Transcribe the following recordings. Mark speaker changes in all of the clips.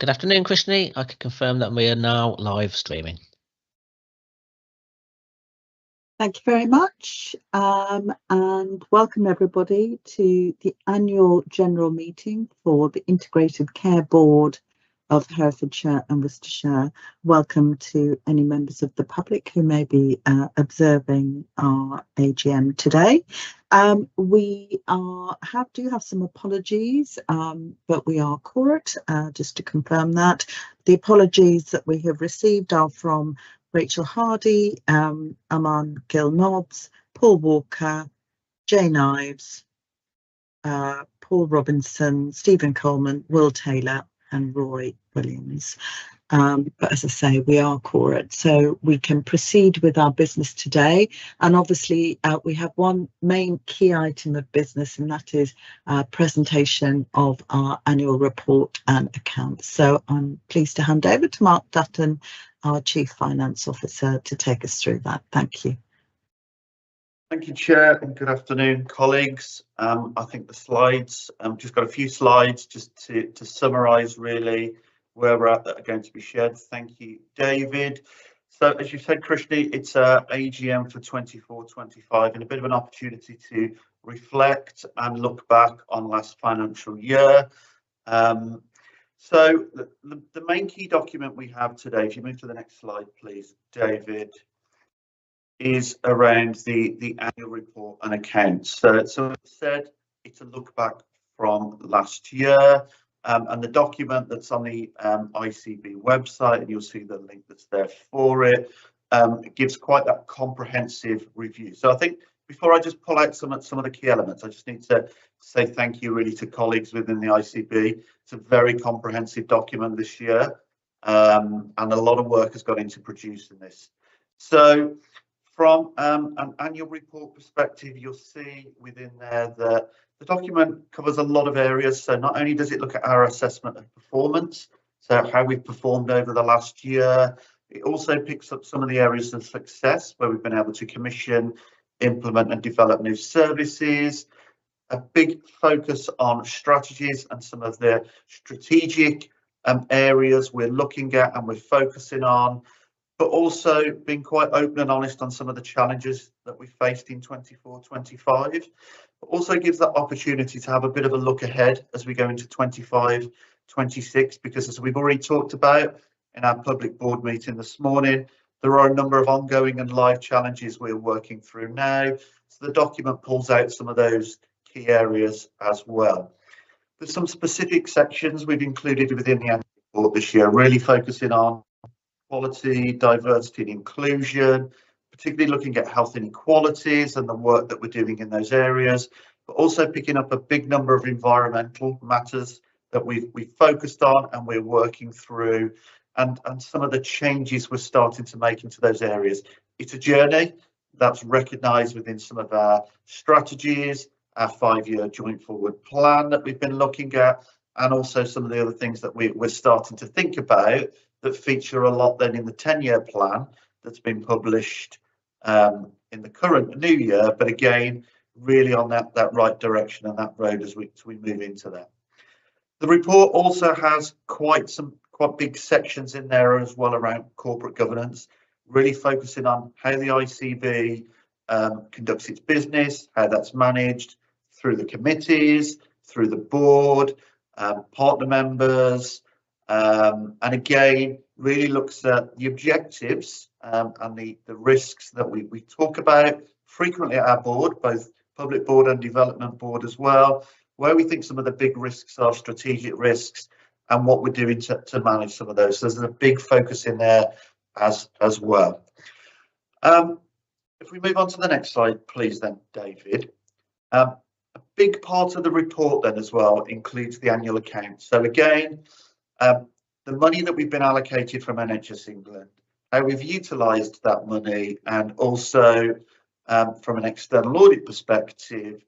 Speaker 1: Good afternoon, Christian. I can confirm that we are now live streaming.
Speaker 2: Thank you very much, and welcome everybody to the annual general meeting for the Integrated Care Board of Herefordshire and Worcestershire. Welcome to any members of the public who may be observing our AGM today. We do have some apologies, but we are correct, just to confirm that. The apologies that we have received are from Rachel Hardy, Aman Gill-Nobbs, Paul Walker, Jane Ives, Paul Robinson, Stephen Coleman, Will Taylor and Roy Williams. But as I say, we are correct, so we can proceed with our business today. And obviously we have one main key item of business, and that is presentation of our annual report and accounts. So I'm pleased to hand over to Mark Dutton, our Chief Finance Officer, to take us through that. Thank you.
Speaker 3: Thank you, Chair, and good afternoon, colleagues. I think the slides, just got a few slides just to summarise really where we're at that are going to be shared. Thank you, David. So as you said, Krishni, it's AGM for 24-25 and a bit of an opportunity to reflect and look back on last financial year. So the main key document we have today, if you move to the next slide, please, David, is around the annual report and accounts. So as I said, it's a look back from last year, and the document that's on the ICB website, and you'll see the link that's there for it, it gives quite that comprehensive review. So I think before I just pull out some of the key elements, I just need to say thank you really to colleagues within the ICB. It's a very comprehensive document this year, and a lot of work has gone into producing this. So from an annual report perspective, you'll see within there that the document covers a lot of areas. So not only does it look at our assessment of performance, so how we've performed over the last year, it also picks up some of the areas of success where we've been able to commission, implement and develop new services, a big focus on strategies and some of the strategic areas we're looking at and we're focusing on, but also being quite open and honest on some of the challenges that we faced in 24-25. It also gives that opportunity to have a bit of a look ahead as we go into 25-26, because as we've already talked about in our public board meeting this morning, there are a number of ongoing and live challenges we're working through now. So the document pulls out some of those key areas as well. There's some specific sections we've included within the annual report this year, really focusing on quality, diversity and inclusion, particularly looking at health inequalities and the work that we're doing in those areas, but also picking up a big number of environmental matters that we've focused on and we're working through, and some of the changes we're starting to make into those areas. It's a journey that's recognised within some of our strategies, our 5-year joint forward plan that we've been looking at, and also some of the other things that we're starting to think about that feature a lot then in the 10-year plan that's been published in the current new year, but again, really on that right direction and that road as we move into that. The report also has quite big sections in there as well around corporate governance, really focusing on how the ICB conducts its business, how that's managed through the committees, through the board, partner members, and again, really looks at the objectives and the risks that we talk about frequently at our board, both public board and development board as well, where we think some of the big risks are, strategic risks, and what we're doing to manage some of those. So there's a big focus in there as well. If we move on to the next slide, please then, David. A big part of the report then as well includes the annual accounts. So again, the money that we've been allocated from NHS England, how we've utilised that money, and also from an external audit perspective,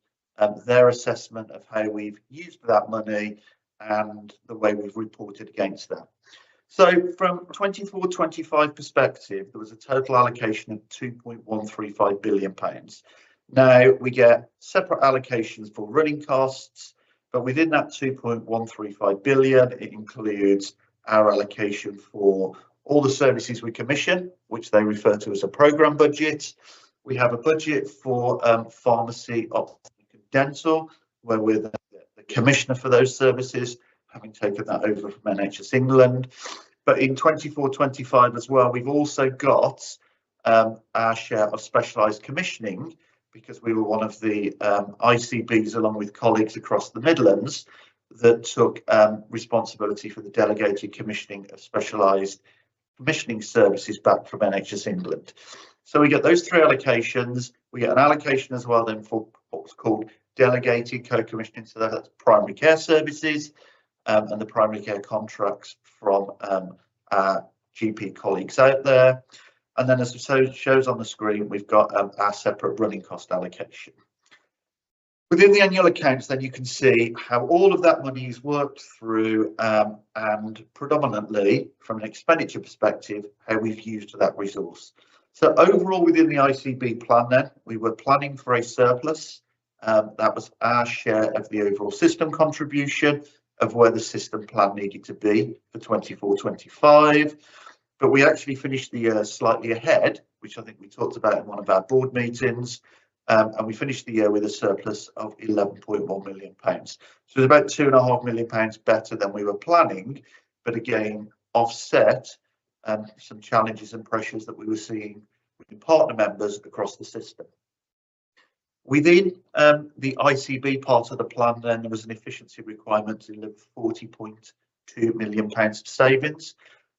Speaker 3: their assessment of how we've used that money and the way we've reported against that. So from 24-25 perspective, there was a total allocation of £2.135 billion. Now we get separate allocations for running costs, but within that 2.135 billion, it includes our allocation for all the services we commission, which they refer to as a programme budget. We have a budget for pharmacy, optic and dental, where we're the commissioner for those services, having taken that over from NHS England. But in 24-25 as well, we've also got our share of specialised commissioning, because we were one of the ICBs, along with colleagues across the Midlands, that took responsibility for the delegated commissioning of specialised commissioning services back from NHS England. So we get those three allocations. We get an allocation as well then for what's called delegated co-commissioning, so that's primary care services and the primary care contracts from our GP colleagues out there. And then, as it shows on the screen, we've got our separate running cost allocation. Within the annual accounts, then you can see how all of that money is worked through, and predominantly from an expenditure perspective, how we've used that resource. So overall, within the ICB plan, then we were planning for a surplus. That was our share of the overall system contribution of where the system plan needed to be for 24-25. But we actually finished the year slightly ahead, which I think we talked about in one of our board meetings. And we finished the year with a surplus of £11.1 million. So it's about £2.5 million better than we were planning, but again, offset some challenges and pressures that we were seeing with partner members across the system. Within the ICB part of the plan, then there was an efficiency requirement to deliver £40.2 million of savings.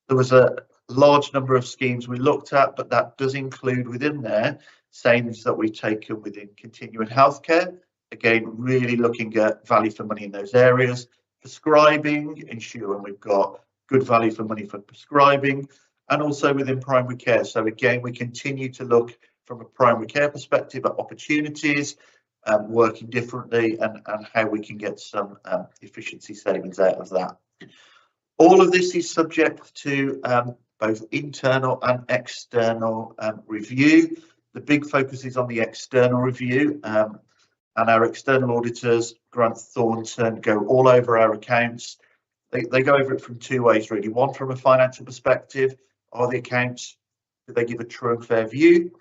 Speaker 3: There was a large number of schemes we looked at, but that does include within there savings that we've taken within continuing healthcare. Again, really looking at value for money in those areas. Prescribing, ensuring we've got good value for money for prescribing, and also within primary care. So again, we continue to look from a primary care perspective at opportunities, working differently, and how we can get some efficiency savings out of that. All of this is subject to both internal and external review. The big focus is on the external review, and our external auditors, Grant Thornton, go all over our accounts. They go over it from two ways, really. One, from a financial perspective, are the accounts, do they give a true and fair view?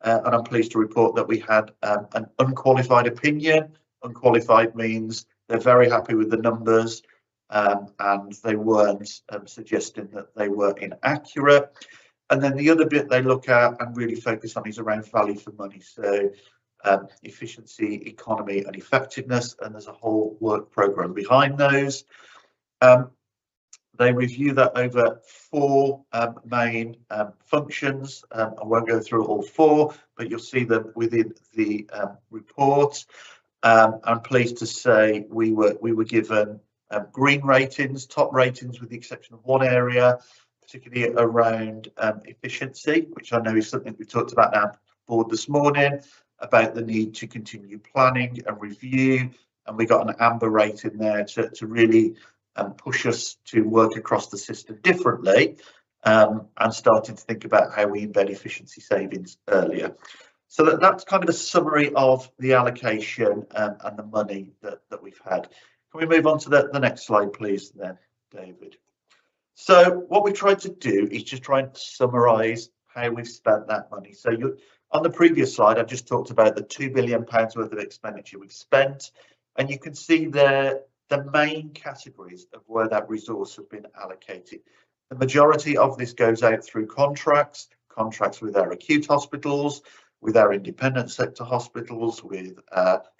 Speaker 3: And I'm pleased to report that we had an unqualified opinion. Unqualified means they're very happy with the numbers, and they weren't suggesting that they were inaccurate. And then the other bit they look at and really focus on is around value for money. So efficiency, economy and effectiveness, and there's a whole work programme behind those. They review that over four main functions. I won't go through all four, but you'll see them within the report. I'm pleased to say we were given green ratings, top ratings, with the exception of one area, particularly around efficiency, which I know is something we talked about in our board this morning, about the need to continue planning and review. And we got an amber rating there to really push us to work across the system differently, and starting to think about how we embed efficiency savings earlier. So that's kind of a summary of the allocation and the money that we've had. Can we move on to the next slide, please, then, David? So what we tried to do is just try and summarise how we've spent that money. So on the previous slide, I just talked about the £2 billion worth of expenditure we've spent, and you can see there the main categories of where that resource has been allocated. The majority of this goes out through contracts with our acute hospitals, with our independent sector hospitals, with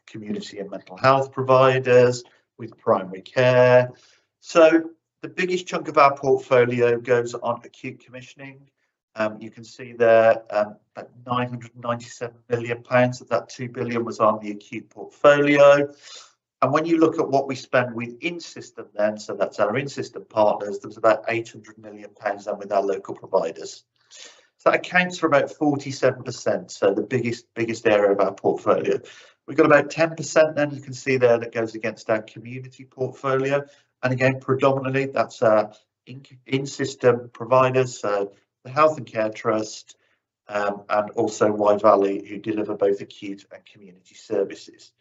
Speaker 3: community and mental health providers, with primary care. So the biggest chunk of our portfolio goes on acute commissioning. You can see there about £997 million of that £2 billion was on the acute portfolio. And when you look at what we spend with in-system then, so that's our in-system partners, there's about £800 million then with our local providers. So that accounts for about 47%, so the biggest area of our portfolio. We've got about 10% then, you can see there, that goes against our community portfolio. And again, predominantly that's our in-system providers, so the Health and Care Trust, and also Y Valley, who deliver both acute and community services.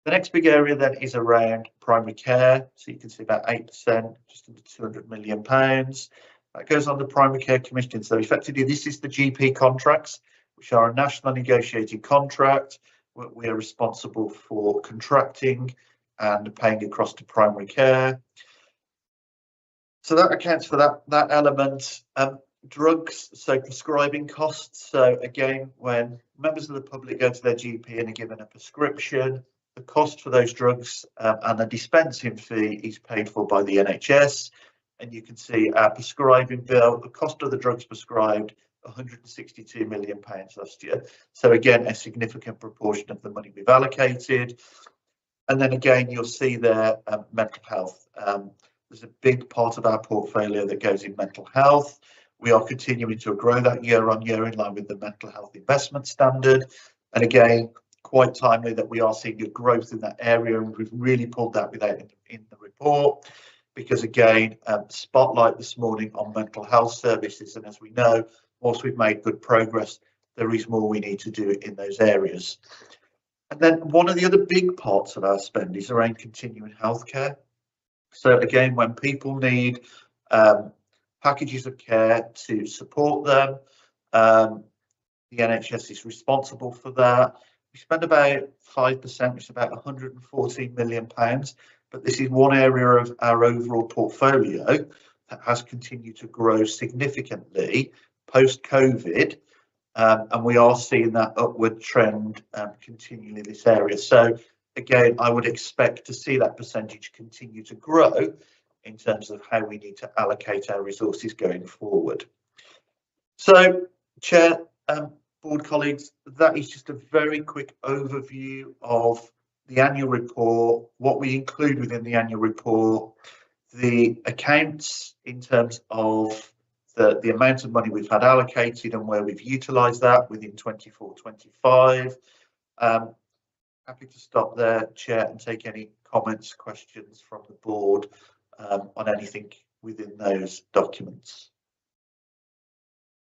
Speaker 3: The next big area then is around primary care. So you can see about 8%, just under £200 million. That goes on the primary care commissioning. So effectively, this is the GP contracts, which are a national negotiated contract. We are responsible for contracting and paying across to primary care. So that accounts for that element. Drugs, so prescribing costs. So again, when members of the public go to their GP and are given a prescription, the cost for those drugs and the dispensing fee is paid for by the NHS. And you can see our prescribing bill, the cost of the drugs prescribed, £162 million last year. So again, a significant proportion of the money we've allocated. And then again, you'll see there mental health. There's a big part of our portfolio that goes in mental health. We are continuing to grow that year on year in line with the mental health investment standard. And again, quite timely that we are seeing a growth in that area, and we've really pulled that out in the report, because again, spotlight this morning on mental health services, and as we know, whilst we've made good progress, there is more we need to do in those areas. And then one of the other big parts of our spend is around continuing healthcare. So again, when people need packages of care to support them, the NHS is responsible for that. We spend about 5%, which is about £114 million, but this is one area of our overall portfolio that has continued to grow significantly post-COVID, and we are seeing that upward trend continually in this area. So again, I would expect to see that percentage continue to grow in terms of how we need to allocate our resources going forward. So, Chair, board colleagues, that is just a very quick overview of the annual report, what we include within the annual report, the accounts in terms of the amount of money we've had allocated and where we've utilised that within 24-25. Happy to stop there, Chair, and take any comments, questions from the board on anything within those documents.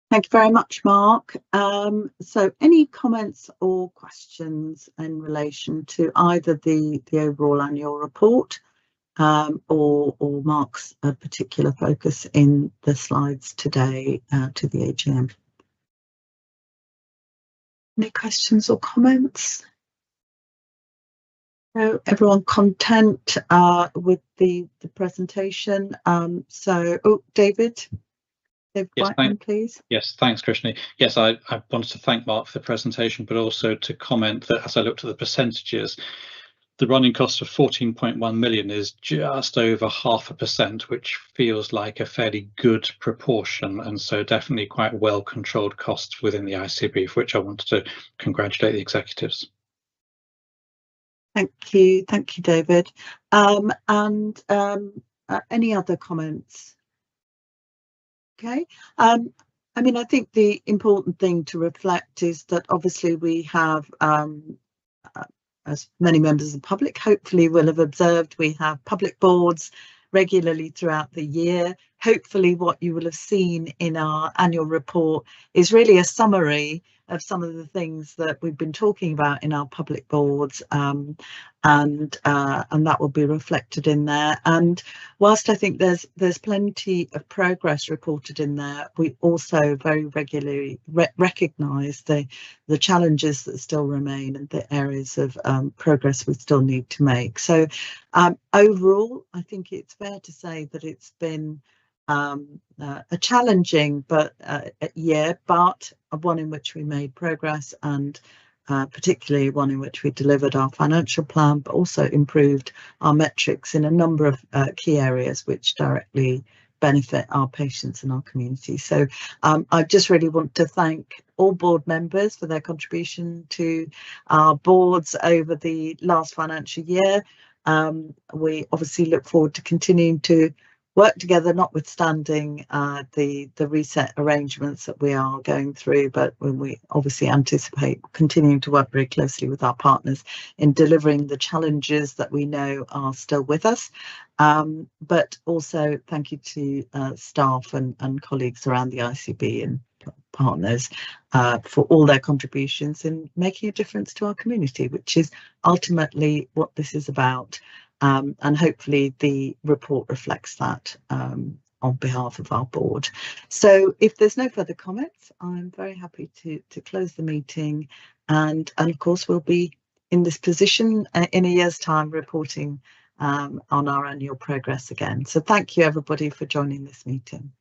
Speaker 2: Thank you very much, Mark. So any comments or questions in relation to either the overall annual report or Mark's particular focus in the slides today to the AGM? Any questions or comments? So everyone content with the presentation. David? Yes, Whiteman, please.
Speaker 4: Yes, thanks, Krishni. Yes, I wanted to thank Mark for the presentation, but also to comment that as I looked at the percentages, the running cost of 14.1 million is just over 0.5%, which feels like a fairly good proportion, and so definitely quite well controlled costs within the ICB, for which I wanted to congratulate the executives.
Speaker 2: Thank you, David. Any other comments? Okay. I mean, I think the important thing to reflect is that obviously we have, as many members of the public hopefully will have observed, we have public boards regularly throughout the year. Hopefully what you will have seen in our annual report is really a summary of some of the things that we've been talking about in our public boards, and that will be reflected in there. And whilst I think there's plenty of progress reported in there, we also very regularly recognise the challenges that still remain and the areas of progress we still need to make. So overall, I think it's fair to say that it's been a challenging year, but one in which we made progress, and particularly one in which we delivered our financial plan, but also improved our metrics in a number of key areas which directly benefit our patients and our community. So I just really want to thank all board members for their contribution to our boards over the last financial year. We obviously look forward to continuing to work together, notwithstanding the reset arrangements that we are going through, but when we obviously anticipate continuing to work very closely with our partners in delivering the challenges that we know are still with us. But also thank you to staff and colleagues around the ICB partners for all their contributions in making a difference to our community, which is ultimately what this is about. And hopefully the report reflects that on behalf of our board. So if there's no further comments, I'm very happy to close the meeting, and of course we'll be in this position in a year's time reporting on our annual progress again. So thank you everybody for joining this meeting.